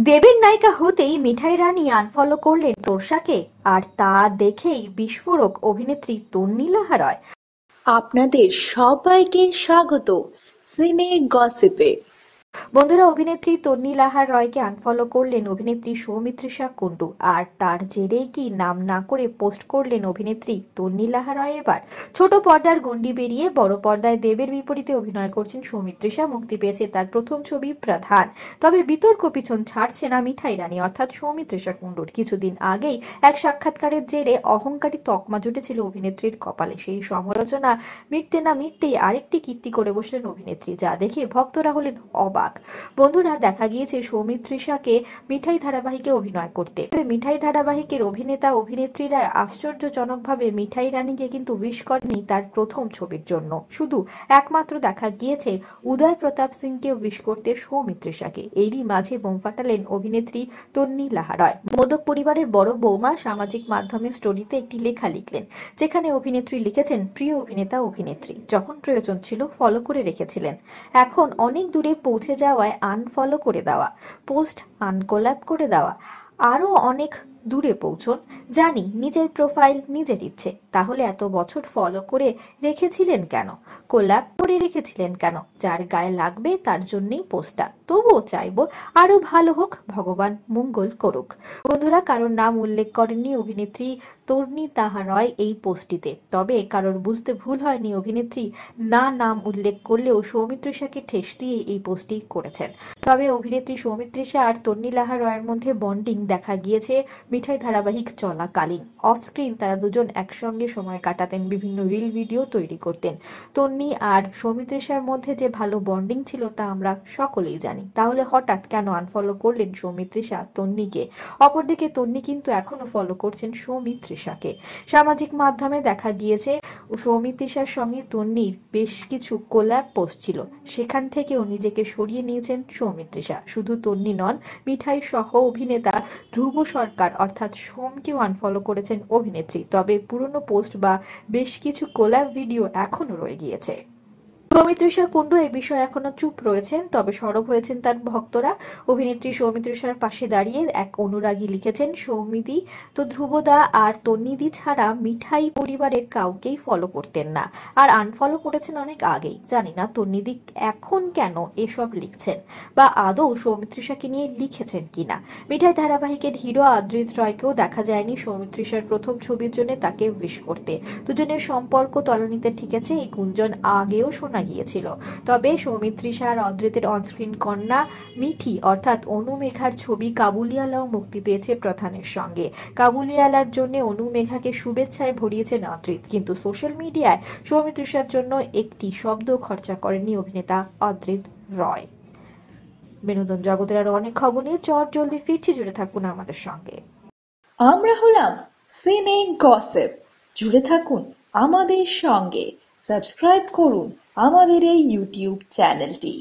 দেবের নায়িকা হতেই মিঠাই রানী আনফলো করলেন তোরসাকে, আর তা দেখেই বিস্ফোরক অভিনেত্রী তন্নি লাহারয়। আপনাদের সবাইকে স্বাগত সিনে গসিপে। বন্ধুরা, অভিনেত্রী তন্নি লাহার রয়কে আনফলো করলেন অভিনেত্রী সৌমিত্রিষা কুন্ডু, আর তার জেরেই কি নাম না করে পোস্ট করলেন অভিনেত্রী তন্নি লাহা রয়। এবার ছোট পর্দার গণ্ডি বেরিয়ে বড় পর্দায় দেবের বিপরীতে অভিনয় করছেন সৌমিত্রিষা। মুক্তি পেয়েছে তার প্রথম ছবি প্রধান। তবে বিতর্ক পিছন ছাড়ছে না মিঠাই রানী অর্থাৎ সৌমিত্রিষা কুন্ডুর। কিছুদিন আগেই এক সাক্ষাৎকারের জেরে অহংকারী তকমা জুটেছিল অভিনেত্রীর কপালে। সেই সমালোচনা মিটতে না মিটতেই আরেকটি কীর্তি করে বসলেন অভিনেত্রী, যা দেখে ভক্তরা হলেন অবাক। বন্ধুরা, দেখা গিয়েছে সৌমিত্রিষাকে মিঠাই ধারাবাহিকে অভিনয় করতে। মিঠাই ধারাবাহিকের অভিনেতা অভিনেত্রীরা আশ্চর্যজনকভাবে মিঠাই রানীকে কিন্তু উইশ করেনি তার প্রথম ছবির জন্য। শুধু একমাত্র দেখা গিয়েছে উদয় প্রতাপ সিংকে উইশ করতে সৌমিত্রিষাকে। এরই মাঝে বোম ফাটালেন অভিনেত্রী তন্নি লাহারয়। মোদক পরিবারের বড় বৌমা সামাজিক মাধ্যমে স্টোরিতে একটি লেখা লিখলেন, যেখানে অভিনেত্রী লিখেছেন, প্রিয় অভিনেতা অভিনেত্রী, যখন প্রয়োজন ছিল ফলো করে রেখেছিলেন, এখন অনেক দূরে পৌঁছে যাওয়ায় আনফলো করে দেওয়া, পোস্ট আনকোলাপ করে দেওয়া, আরো অনেক দূরে পৌঁছন। জানি নিজের প্রোফাইল নিজের ইচ্ছে, তাহলে এত বছর ফলো করে রেখেছিলেন কেন, কোলাপ করে রেখেছিলেন কেন? যার গায়ে লাগবে তার জন্যই পোস্টটা। তবুও চাইবো আরো ভালো হোক, ভগবান মঙ্গল করুক। বন্ধুরা, কারোর নাম উল্লেখ করেননি অভিনেত্রী তন্নি লাহারয় এই পোস্টটিতে। তবে কারোর বুঝতে ভুল হয়নি, অভিনেত্রী নাম উল্লেখ করলেও সৌমিত্রিষাকে ঠেস দিয়ে এই পোস্টটি করেছেন। তবে অভিনেত্রী সৌমিত্রিষা আর তন্নি লাহারয়ের মধ্যে বন্ডিং দেখা গিয়েছে মিঠাই ধারাবাহিক চলাকালীন। অফ স্ক্রিন তারা দুজন একসঙ্গে সময় কাটাতেন, বিভিন্ন রিল ভিডিও তৈরি করতেন। তন্নি আর সৌমিত্রিষার মধ্যে যে ভালো বন্ডিং ছিল তা আমরা সকলেই জানি। তাহলে হঠাৎ কেন আনফলো করলেন সৌমিত্রিষা তন্নিকে? অপরদিকে তন্নি কিন্তু এখনো ফলো করছেন সৌমিত্রিষাকে। সামাজিক মাধ্যমে দেখা গিয়েছে সৌমিত্রিষার সঙ্গে তন্নির বেশ কিছু কোল্যাব পোস্ট ছিল, সেখান থেকেও নিজেকে সরিয়ে নিয়েছেন সৌমিত্রিষা। শুধু তন্নি নন, মিঠাই সহ অভিনেতা ধ্রুব সরকার অর্থাৎ সোমকেও আনফলো করেছেন অভিনেত্রী। তবে পুরনো পোস্ট বা বেশ কিছু কোল্যাব ভিডিও এখনো রয়ে গিয়েছে। সৌমিত্রিষা কুন্ডু এই বিষয়ে এখনো চুপ রয়েছেন, তবে সরব হয়েছেন তার ভক্তরা। অভিনেত্রী সৌমিত্রিষার পাশে দাঁড়িয়ে এক অনুরাগী লিখেছেন, সৌমিদি তো ধ্রুবদা আর তন্নিদি ছাড়া মিঠাই পরিবারের কাউকেই ফলো করতেন না, আর আনফলো করেছেন অনেক আগেই। জানি না তন্নিদি এখন কেন এসব লিখছেন, বা আদৌ সৌমিত্রিষাকে নিয়ে লিখেছেন কিনা। মিঠাই ধারাবাহিকের হিরো অদ্রিত রয়কেও দেখা যায়নি সৌমিত্রিষার প্রথম ছবির জন্য তাকে উইশ করতে। দুজনের সম্পর্ক তলানিতে ঠেকেছে এই গুঞ্জন আগেও শোনা গিয়েছিল। তবে সৌমিত্রিষা আর অদ্রিতের অনস্ক্রিন কন্যা মিঠি অর্থাৎ অনু মেঘার ছবি কাবুলিওয়ালাও মুক্তি পেয়েছে প্রধানের সঙ্গে। কাবুলিওয়ালার জন্য অনু মেঘাকে শুভেচ্ছায় ভরিয়েছেন অদ্রিত, কিন্তু সোশ্যাল মিডিয়ায় সৌমিত্রিষার জন্য একটি শব্দ খরচা করেননি অভিনেতা অদ্রিত রয়। বিনোদন জগতের আরো অনেক খবর নিয়ে জলদি ফিরছি, জুড়ে থাকুন আমাদের সঙ্গে। আমরা হলাম সিনে গসিপ, জুড়ে থাকুন আমাদের সঙ্গে, সাবস্ক্রাইব করুন আমাদের এই ইউটিউব চ্যানেলটি।